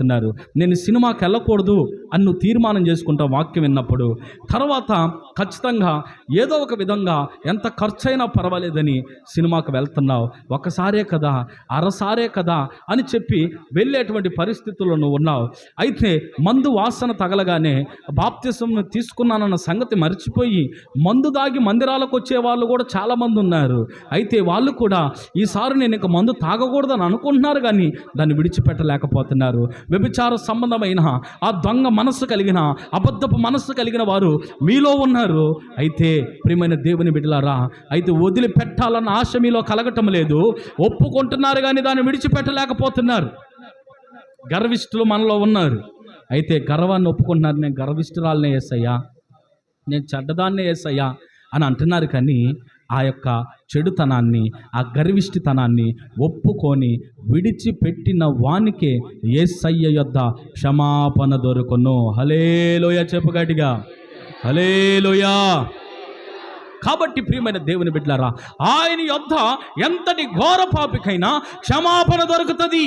అన్నారు. నేను సినిమాకి వెళ్ళకూడదు అని నువ్వు తీర్మానం చేసుకుంటావు వాక్యం విన్నప్పుడు. తర్వాత ఖచ్చితంగా ఏదో ఒక విధంగా ఎంత ఖర్చైనా పర్వాలేదని సినిమాకి వెళ్తున్నావు. ఒకసారే కదా, అరసారే కదా అని చెప్పి వెళ్ళేటువంటి పరిస్థితుల్లో నువ్వు ఉన్నావు. అయితే మందు వాసన తగలగానే బాప్తిసం తీసుకున్నానన్న సంగతి మర్చిపోయి మందు దాగి మందిరాలకు వచ్చే వాళ్ళు కూడా చాలామంది ఉన్నారు. అయితే వాళ్ళు కూడా ఈసారి నేను ఇక మందు తాగకూడదని అనుకుంటున్నారు, కానీ దాన్ని విడిచిపెట్టలేకపోతున్నారు. వ్యభిచార సంబంధమైన ఆ దొంగ మనస్సు కలిగిన, అబద్ధపు మనస్సు కలిగిన వారు మీలో ఉన్నారు. అయితే ప్రియమైన దేవుని బిడ్డలారా, అయితే వదిలిపెట్టాలన్న ఆశ మీలో కలగటం లేదు. ఒప్పుకుంటున్నారు కానీ దాన్ని విడిచిపెట్టలేకపోతున్నారు. గర్విష్ఠులు మనలో ఉన్నారు. అయితే గర్వాన్ని ఒప్పుకుంటున్నారు. నేను గర్విష్ఠురాలనే యేసయ్యా, నేను చెడ్డదాన్నే యేసయ్యా అని అంటున్నారు. కానీ ఆ యొక్క చెడుతనాన్ని, ఆ గర్విష్ఠితనాన్ని ఒప్పుకొని విడిచిపెట్టిన వానికే యేసయ్య యొద్ద క్షమాపణ దొరుకును. హల్లెలూయా చెప్పు గట్టిగా, హల్లెలూయా. కాబట్టి ప్రియమైన దేవుని బిడ్డలారా, ఆయన యొద్ద ఎంతటి ఘోర పాపికైనా క్షమాపణ దొరుకుతుంది.